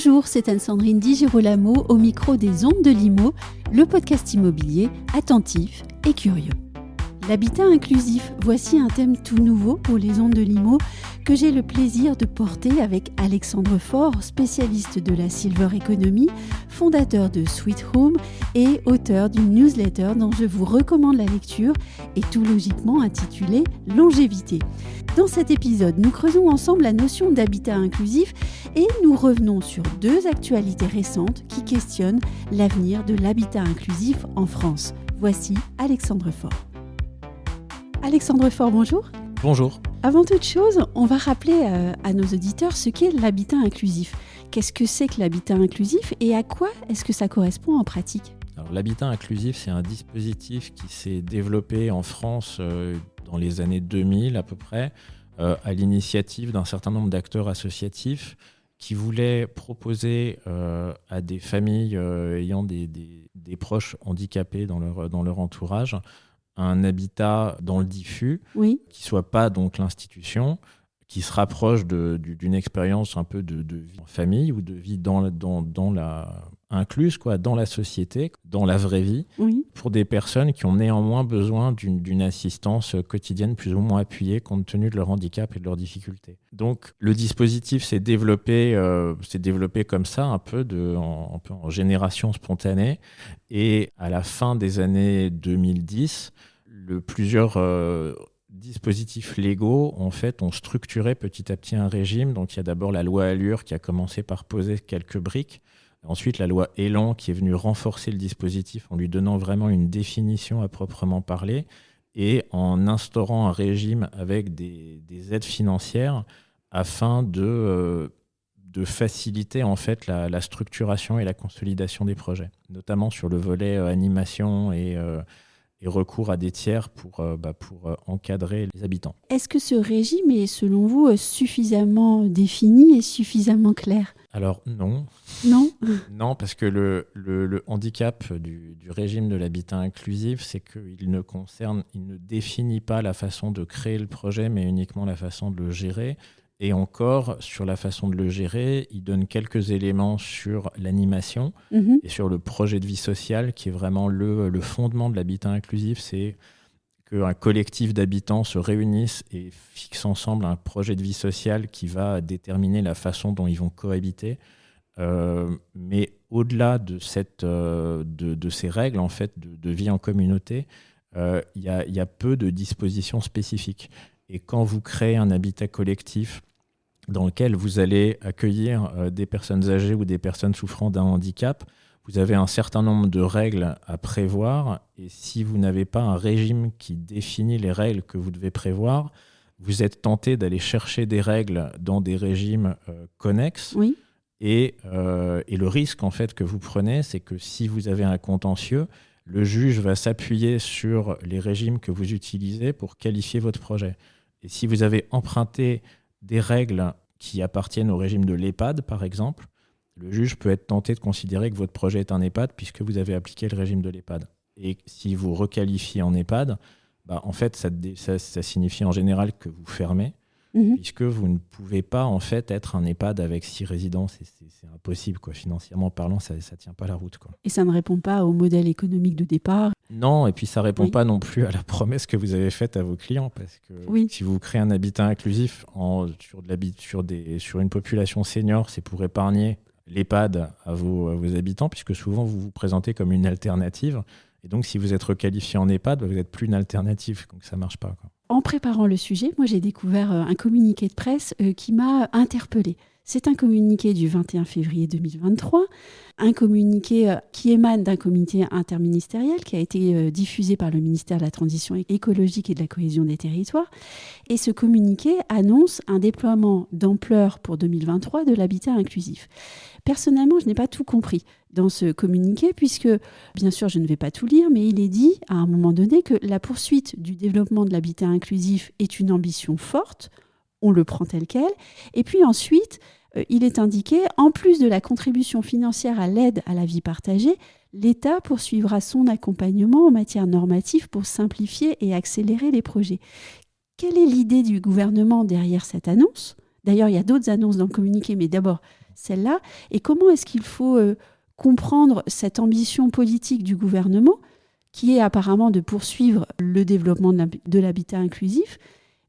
Bonjour, c'est Anne-Sandrine Di Girolamo au micro des Ondes de l'Imo, le podcast immobilier attentif et curieux. L'habitat inclusif, voici un thème tout nouveau pour les Ondes de l'Imo que j'ai le plaisir de porter avec Alexandre Faure, spécialiste de la Silver Economy, fondateur de Sweet Home et auteur d'une newsletter dont je vous recommande la lecture et tout logiquement intitulée Longévité. Dans cet épisode, nous creusons ensemble la notion d'habitat inclusif et nous revenons sur deux actualités récentes qui questionnent l'avenir de l'habitat inclusif en France. Voici Alexandre Faure. Alexandre Faure, bonjour. Bonjour. Avant toute chose, on va rappeler à nos auditeurs ce qu'est l'habitat inclusif. Qu'est-ce que c'est que l'habitat inclusif et à quoi est-ce que ça correspond en pratique ? Alors, l'habitat inclusif, c'est un dispositif qui s'est développé en France dans les années 2000 à peu près, à l'initiative d'un certain nombre d'acteurs associatifs qui voulaient proposer à des familles ayant des proches handicapés dans leur entourage un habitat dans le diffus, oui, qui ne soit pas donc l'institution, qui se rapproche d'une expérience un peu de vie en famille ou de vie dans la incluse, dans la société, dans la vraie vie, oui. pour des personnes qui ont néanmoins besoin d'une assistance quotidienne plus ou moins appuyée compte tenu de leur handicap et de leurs difficultés. Donc le dispositif s'est développé comme ça, un peu en génération spontanée, et à la fin des années 2010, plusieurs dispositifs légaux en fait ont structuré petit à petit un régime. Donc il y a d'abord la loi Allure qui a commencé par poser quelques briques. Ensuite, la loi Elan qui est venue renforcer le dispositif en lui donnant vraiment une définition à proprement parler et en instaurant un régime avec des aides financières afin de faciliter en fait la structuration et la consolidation des projets, notamment sur le volet animation et recours à des tiers pour encadrer les habitants. Est-ce que ce régime est, selon vous, suffisamment défini et suffisamment clair ? Alors non. Non ? Non, parce que le handicap du régime de l'habitat inclusif, c'est qu'il ne définit pas la façon de créer le projet, mais uniquement la façon de le gérer. Et encore, sur la façon de le gérer, il donne quelques éléments sur l'animation et sur le projet de vie sociale, qui est vraiment le fondement de l'habitat inclusif. C'est qu'un collectif d'habitants se réunissent et fixent ensemble un projet de vie sociale qui va déterminer la façon dont ils vont cohabiter. Mais au-delà de ces règles en fait, de vie en communauté, il y a peu de dispositions spécifiques. Et quand vous créez un habitat collectif dans lequel vous allez accueillir des personnes âgées ou des personnes souffrant d'un handicap, vous avez un certain nombre de règles à prévoir. Et si vous n'avez pas un régime qui définit les règles que vous devez prévoir, vous êtes tenté d'aller chercher des règles dans des régimes connexes. Oui. Et le risque en fait, que vous prenez, c'est que si vous avez un contentieux, le juge va s'appuyer sur les régimes que vous utilisez pour qualifier votre projet. Et si vous avez emprunté des règles qui appartiennent au régime de l'EHPAD, par exemple, le juge peut être tenté de considérer que votre projet est un EHPAD puisque vous avez appliqué le régime de l'EHPAD. Et si vous requalifiez en EHPAD, en fait, ça signifie en général que vous fermez, puisque vous ne pouvez pas en fait être un EHPAD avec 6 résidents. C'est impossible, quoi. Financièrement parlant, ça ne tient pas la route, quoi. Et ça ne répond pas au modèle économique de départ. Non, et puis ça ne répond pas non plus à la promesse que vous avez faite à vos clients, parce que si vous créez un habitat inclusif sur une population senior, c'est pour épargner l'EHPAD à vos habitants, puisque souvent vous vous présentez comme une alternative. Et donc si vous êtes requalifié en EHPAD, vous n'êtes plus une alternative, donc ça ne marche pas, quoi. En préparant le sujet, moi j'ai découvert un communiqué de presse qui m'a interpellée. C'est un communiqué du 21 février 2023, un communiqué qui émane d'un comité interministériel qui a été diffusé par le ministère de la Transition écologique et de la cohésion des territoires. Et ce communiqué annonce un déploiement d'ampleur pour 2023 de l'habitat inclusif. Personnellement, je n'ai pas tout compris dans ce communiqué puisque, bien sûr, je ne vais pas tout lire, mais il est dit à un moment donné que la poursuite du développement de l'habitat inclusif est une ambition forte. On le prend tel quel. Et puis ensuite, il est indiqué, en plus de la contribution financière à l'aide à la vie partagée, l'État poursuivra son accompagnement en matière normative pour simplifier et accélérer les projets. Quelle est l'idée du gouvernement derrière cette annonce ? D'ailleurs, il y a d'autres annonces dans le communiqué, mais d'abord celle-là. Et comment est-ce qu'il faut comprendre cette ambition politique du gouvernement, qui est apparemment de poursuivre le développement de l'habitat inclusif,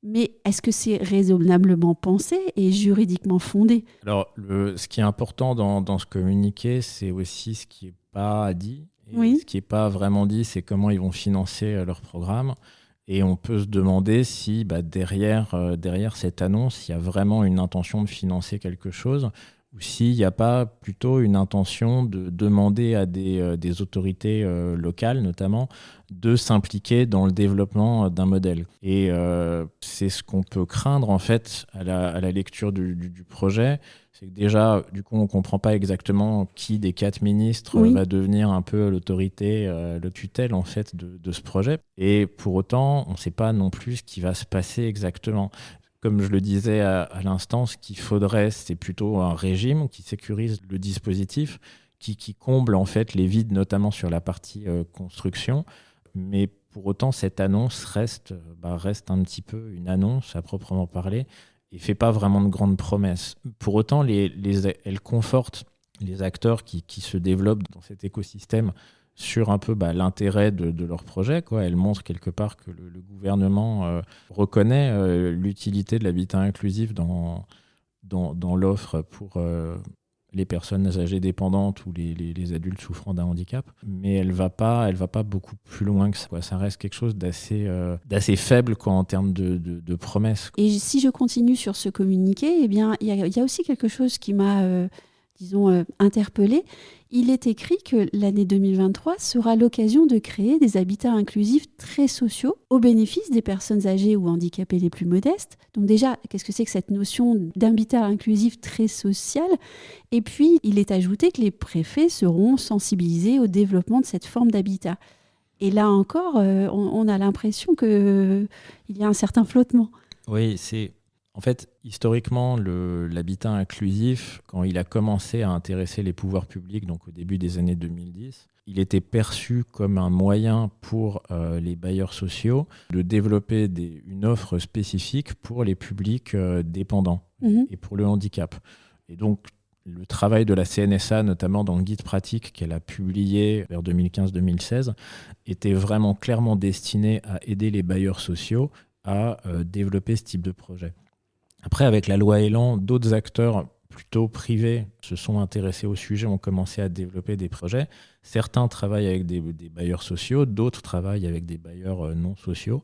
mais est-ce que c'est raisonnablement pensé et juridiquement fondé ? Alors, ce qui est important dans ce communiqué, c'est aussi ce qui n'est pas dit. Et Oui. ce qui n'est pas vraiment dit, c'est comment ils vont financer leur programme. Et on peut se demander si derrière cette annonce, il y a vraiment une intention de financer quelque chose, ou s'il n'y a pas plutôt une intention de demander à des autorités locales, notamment, de s'impliquer dans le développement d'un modèle. Et c'est ce qu'on peut craindre, en fait, à la lecture du projet. C'est que déjà, du coup, on ne comprend pas exactement qui des 4 ministres va devenir un peu l'autorité, le tutelle, en fait, de ce projet. Et pour autant, on ne sait pas non plus ce qui va se passer exactement. Comme je le disais à l'instant, ce qu'il faudrait, c'est plutôt un régime qui sécurise le dispositif, qui comble en fait les vides, notamment sur la partie construction. Mais pour autant, cette annonce reste un petit peu une annonce à proprement parler et ne fait pas vraiment de grandes promesses. Pour autant, elle conforte les acteurs qui se développent dans cet écosystème sur un peu l'intérêt de leur projet, quoi. Elle montre quelque part que le gouvernement reconnaît l'utilité de l'habitat inclusif dans l'offre pour les personnes âgées dépendantes ou les adultes souffrant d'un handicap. Mais elle va pas beaucoup plus loin que ça, quoi. Ça reste quelque chose d'assez faible, quoi, en termes de promesses. Et si je continue sur ce communiqué, eh bien, il y a aussi quelque chose qui m'a interpellée. Il est écrit que l'année 2023 sera l'occasion de créer des habitats inclusifs très sociaux au bénéfice des personnes âgées ou handicapées les plus modestes. Donc déjà, qu'est-ce que c'est que cette notion d'habitat inclusif très social ? Et puis, il est ajouté que les préfets seront sensibilisés au développement de cette forme d'habitat. Et là encore, on a l'impression qu'il y a un certain flottement. Oui, en fait, historiquement, l'habitat inclusif, quand il a commencé à intéresser les pouvoirs publics, donc au début des années 2010, il était perçu comme un moyen pour les bailleurs sociaux de développer une offre spécifique pour les publics dépendants et pour le handicap. Et donc, le travail de la CNSA, notamment dans le guide pratique qu'elle a publié vers 2015-2016, était vraiment clairement destiné à aider les bailleurs sociaux à développer ce type de projet. Après, avec la loi Elan, d'autres acteurs plutôt privés se sont intéressés au sujet, ont commencé à développer des projets. Certains travaillent avec des bailleurs sociaux, d'autres travaillent avec des bailleurs non sociaux,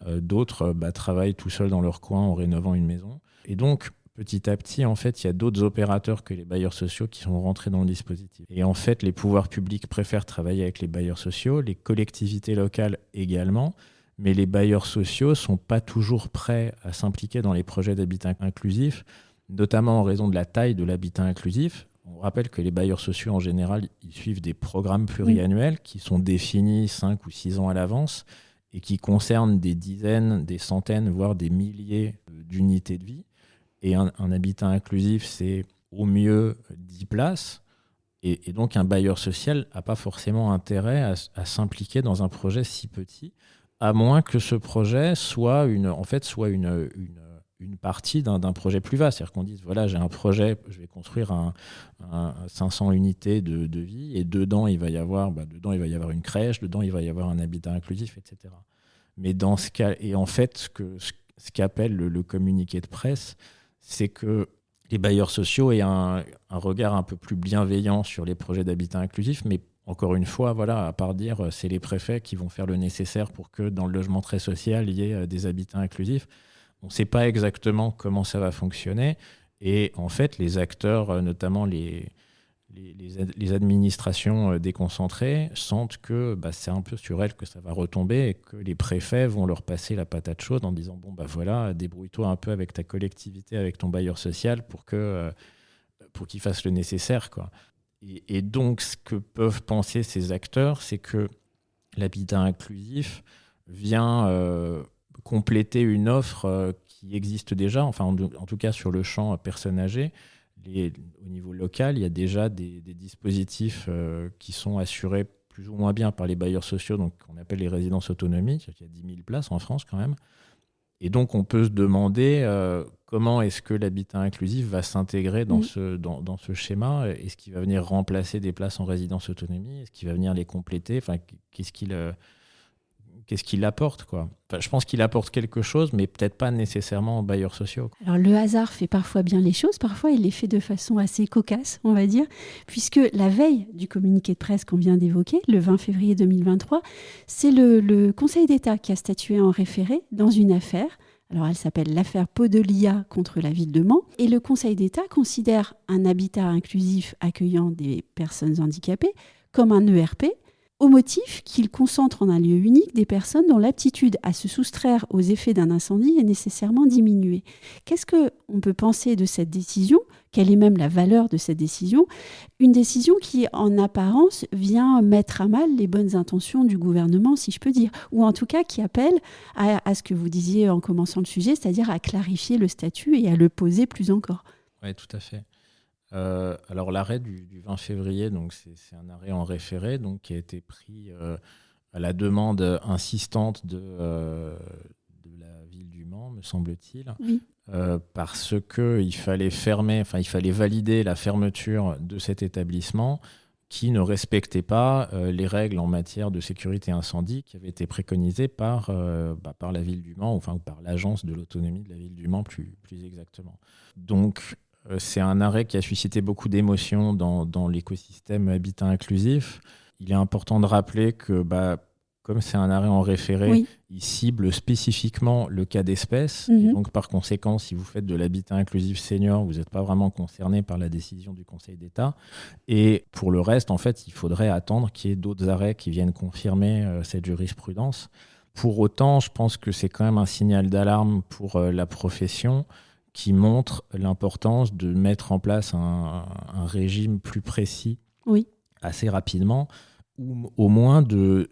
d'autres travaillent tout seuls dans leur coin en rénovant une maison. Et donc, petit à petit, en fait, il y a d'autres opérateurs que les bailleurs sociaux qui sont rentrés dans le dispositif. Et en fait, les pouvoirs publics préfèrent travailler avec les bailleurs sociaux, les collectivités locales également. Mais les bailleurs sociaux ne sont pas toujours prêts à s'impliquer dans les projets d'habitat inclusif, notamment en raison de la taille de l'habitat inclusif. On rappelle que les bailleurs sociaux, en général, ils suivent des programmes pluriannuels qui sont définis 5 ou 6 ans à l'avance et qui concernent des dizaines, des centaines, voire des milliers d'unités de vie. Et un habitat inclusif, c'est au mieux 10 places. Et donc, un bailleur social n'a pas forcément intérêt à s'impliquer dans un projet si petit, à moins que ce projet soit une partie d'un projet plus vaste. C'est-à-dire qu'on dise, voilà, j'ai un projet, je vais construire un 500 unités de vie, et dedans, il va y avoir une crèche, dedans, il va y avoir un habitat inclusif, etc. Mais dans ce cas, et en fait, ce qu'appelle le communiqué de presse, c'est que les bailleurs sociaux aient un regard un peu plus bienveillant sur les projets d'habitat inclusif, mais encore une fois, voilà, à part dire c'est les préfets qui vont faire le nécessaire pour que dans le logement très social, il y ait des habitats inclusifs. On ne sait pas exactement comment ça va fonctionner. Et en fait, les acteurs, notamment les administrations déconcentrées, sentent que c'est un peu sur elles que ça va retomber et que les préfets vont leur passer la patate chaude en disant bon, voilà, débrouille-toi un peu avec ta collectivité, avec ton bailleur social pour qu'il fasse le nécessaire, quoi. Et donc, ce que peuvent penser ces acteurs, c'est que l'habitat inclusif vient compléter une offre qui existe déjà, enfin en tout cas sur le champ personnes âgées. Au niveau local, il y a déjà des dispositifs qui sont assurés plus ou moins bien par les bailleurs sociaux, donc qu'on appelle les résidences autonomie. Il y a 10 000 places en France quand même. Et donc, on peut se demander comment est-ce que l'habitat inclusif va s'intégrer dans ce schéma. Est-ce qu'il va venir remplacer des places en résidence autonomie? Est-ce qu'il va venir les compléter? Enfin, qu'est-ce qu'il apporte, quoi. Enfin, je pense qu'il apporte quelque chose, mais peut-être pas nécessairement aux bailleurs sociaux. Alors le hasard fait parfois bien les choses, parfois il les fait de façon assez cocasse, on va dire, puisque la veille du communiqué de presse qu'on vient d'évoquer, le 20 février 2023, c'est le Conseil d'État qui a statué en référé dans une affaire. Alors elle s'appelle l'affaire Podelia contre la ville de Mans. Et le Conseil d'État considère un habitat inclusif accueillant des personnes handicapées comme un ERP, au motif qu'il concentre en un lieu unique des personnes dont l'aptitude à se soustraire aux effets d'un incendie est nécessairement diminuée. Qu'est-ce qu'on peut penser de cette décision? Quelle est même la valeur de cette décision? Une décision qui, en apparence, vient mettre à mal les bonnes intentions du gouvernement, si je peux dire, ou en tout cas qui appelle à ce que vous disiez en commençant le sujet, c'est-à-dire à clarifier le statut et à le poser plus encore. Oui, tout à fait. Alors l'arrêt du 20 février, donc c'est un arrêt en référé, donc qui a été pris à la demande insistante de la ville du Mans, me semble-t-il, Oui. parce que il fallait valider la fermeture de cet établissement qui ne respectait pas les règles en matière de sécurité incendie qui avaient été préconisées par la ville du Mans, enfin par l'agence de l'autonomie de la ville du Mans plus exactement. Donc c'est un arrêt qui a suscité beaucoup d'émotions dans l'écosystème habitat inclusif. Il est important de rappeler que, comme c'est un arrêt en référé, Oui. il cible spécifiquement le cas d'espèce. Et donc, par conséquent, si vous faites de l'habitat inclusif senior, vous n'êtes pas vraiment concerné par la décision du Conseil d'État. Et pour le reste, en fait, il faudrait attendre qu'il y ait d'autres arrêts qui viennent confirmer cette jurisprudence. Pour autant, je pense que c'est quand même un signal d'alarme pour la profession qui montre l'importance de mettre en place un régime plus précis assez rapidement, ou au moins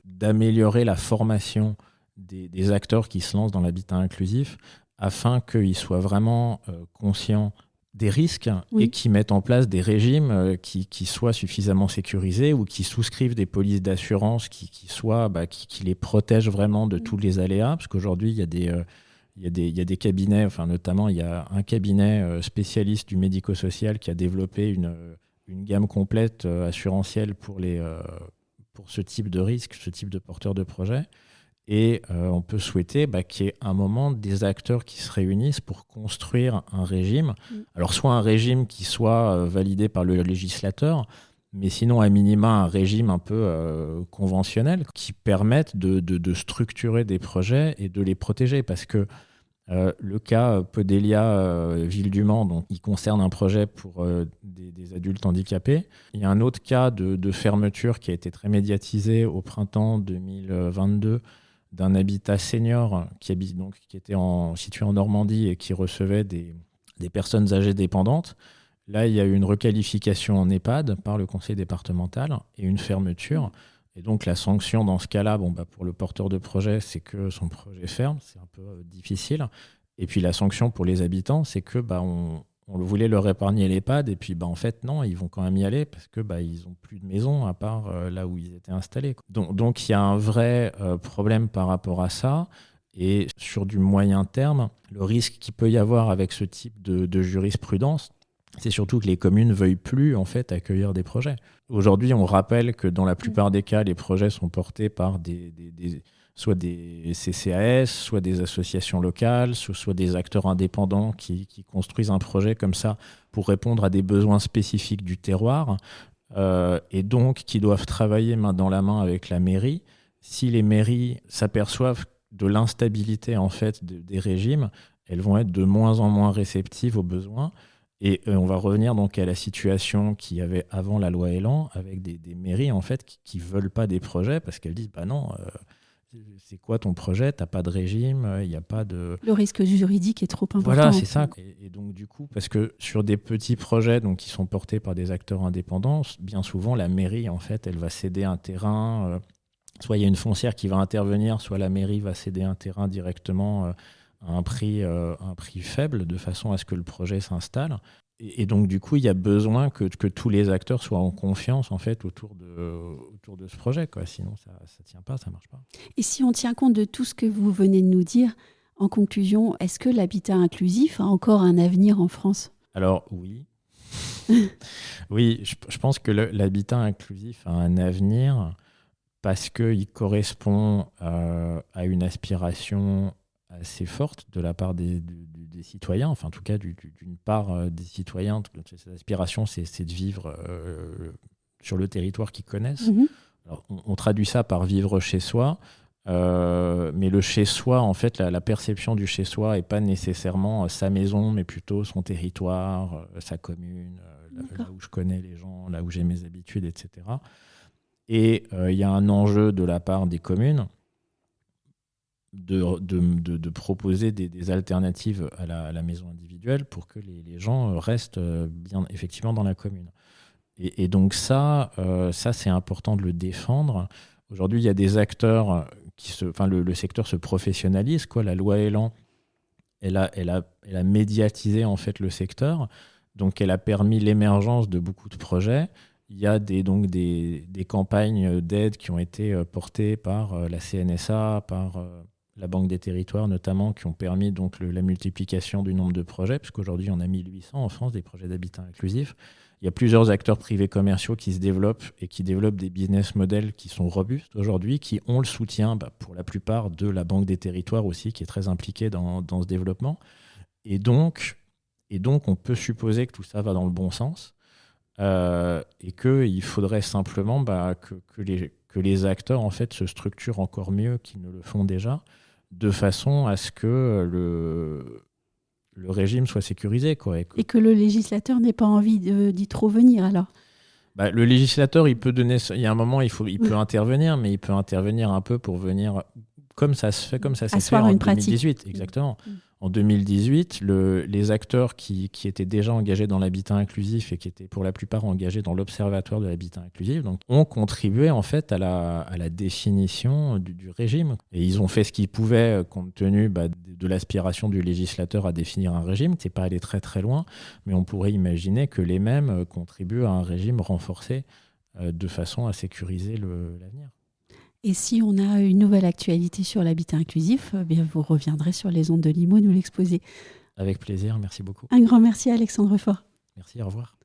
d'améliorer la formation des acteurs qui se lancent dans l'habitat inclusif afin qu'ils soient vraiment conscients des risques et qui mettent en place des régimes qui soient suffisamment sécurisés ou qui souscrivent des polices d'assurance qui les protègent vraiment de tous les aléas, parce qu'aujourd'hui, il y a des cabinets, enfin notamment il y a un cabinet spécialiste du médico-social qui a développé une gamme complète assurantielle pour ce type de risque, ce type de porteur de projet. Et on peut souhaiter qu'il y ait un moment des acteurs qui se réunissent pour construire un régime. Alors soit un régime qui soit validé par le législateur, mais sinon à minima un régime un peu conventionnel qui permette de structurer des projets et de les protéger. Parce que le cas Podelia, Ville du Mans, donc, il concerne un projet pour des adultes handicapés. Il y a un autre cas de fermeture qui a été très médiatisé au printemps 2022 d'un habitat senior qui était situé en Normandie et qui recevait des personnes âgées dépendantes. Là, il y a eu une requalification en EHPAD par le conseil départemental et une fermeture. Et donc, la sanction dans ce cas-là, pour le porteur de projet, c'est que son projet ferme. C'est un peu difficile. Et puis, la sanction pour les habitants, c'est que on voulait leur épargner l'EHPAD. Et puis, en fait, non, ils vont quand même y aller parce que ils n'ont plus de maison à part là où ils étaient installés. Donc, il y a un vrai problème par rapport à ça. Et sur du moyen terme, le risque qu'il peut y avoir avec ce type de jurisprudence, c'est surtout que les communes ne veuillent plus en fait accueillir des projets. Aujourd'hui, on rappelle que dans la plupart des cas, les projets sont portés par soit des CCAS, soit des associations locales, soit des acteurs indépendants qui construisent un projet comme ça pour répondre à des besoins spécifiques du terroir et donc qui doivent travailler main dans la main avec la mairie. Si les mairies s'aperçoivent de l'instabilité en fait des régimes, elles vont être de moins en moins réceptives aux besoins. Et on va revenir donc à la situation qu'il y avait avant la loi Elan, avec des mairies en fait qui veulent pas des projets parce qu'elles disent non, c'est quoi ton projet, t'as pas de régime, il y a pas de. Le risque juridique est trop important. Voilà, c'est ça. Et donc du coup, parce que sur des petits projets donc qui sont portés par des acteurs indépendants, bien souvent la mairie en fait, elle va céder un terrain. Soit il y a une foncière qui va intervenir, soit la mairie va céder un terrain directement. À un prix faible, de façon à ce que le projet s'installe. Et donc, du coup, il y a besoin que tous les acteurs soient en confiance, en fait, autour de ce projet, quoi. Sinon, ça ne tient pas, ça ne marche pas. Et si on tient compte de tout ce que vous venez de nous dire, En conclusion, est-ce que l'habitat inclusif a encore un avenir en France ? Alors oui. Oui, je pense que l'habitat inclusif a un avenir parce qu'il correspond à une aspiration assez forte de la part des citoyens, enfin en tout cas d'une part des citoyens. Cette aspiration, c'est de vivre sur le territoire qu'ils connaissent. Alors, on traduit ça par vivre chez soi, mais le chez soi, en fait, la perception du chez soi n'est pas nécessairement sa maison, mais plutôt son territoire, sa commune, là où je connais les gens, là où j'ai mes habitudes, etc. Et il y a un enjeu de la part des communes de proposer des alternatives à la maison individuelle pour que les gens restent bien effectivement dans la commune. Et donc ça c'est important de le défendre. Aujourd'hui, il y a des acteurs le secteur se professionnalise, quoi. La loi Elan, elle a médiatisé en fait le secteur, donc elle a permis l'émergence de beaucoup de projets. Il y a des campagnes d'aide qui ont été portées par la CNSA, par la Banque des Territoires notamment, qui ont permis donc la multiplication du nombre de projets, puisqu'aujourd'hui on a 1800 en France, des projets d'habitat inclusif. Il y a plusieurs acteurs privés commerciaux qui se développent et qui développent des business models qui sont robustes aujourd'hui, qui ont le soutien pour la plupart de la Banque des Territoires aussi, qui est très impliquée dans ce développement. Et donc on peut supposer que tout ça va dans le bon sens. Et qu'il faudrait simplement que les acteurs en fait se structurent encore mieux qu'ils ne le font déjà, de façon à ce que le régime soit sécurisé, quoi. Et que le législateur n'ait pas envie d'y trop venir, alors. Le législateur, il y a un moment, il peut intervenir, mais il peut intervenir un peu pour venir, comme ça s'est fait en 2018, exactement. En 2018, les acteurs qui étaient déjà engagés dans l'habitat inclusif et qui étaient pour la plupart engagés dans l'Observatoire de l'habitat inclusif, donc, ont contribué en fait à la définition du régime. Et ils ont fait ce qu'ils pouvaient compte tenu de l'aspiration du législateur à définir un régime. C'est pas allé très très loin, mais on pourrait imaginer que les mêmes contribuent à un régime renforcé de façon à sécuriser l'avenir. Et si on a une nouvelle actualité sur l'habitat inclusif, bien vous reviendrez sur les ondes de Limo nous l'exposer. Avec plaisir, merci beaucoup. Un grand merci à Alexandre Faure. Merci, au revoir.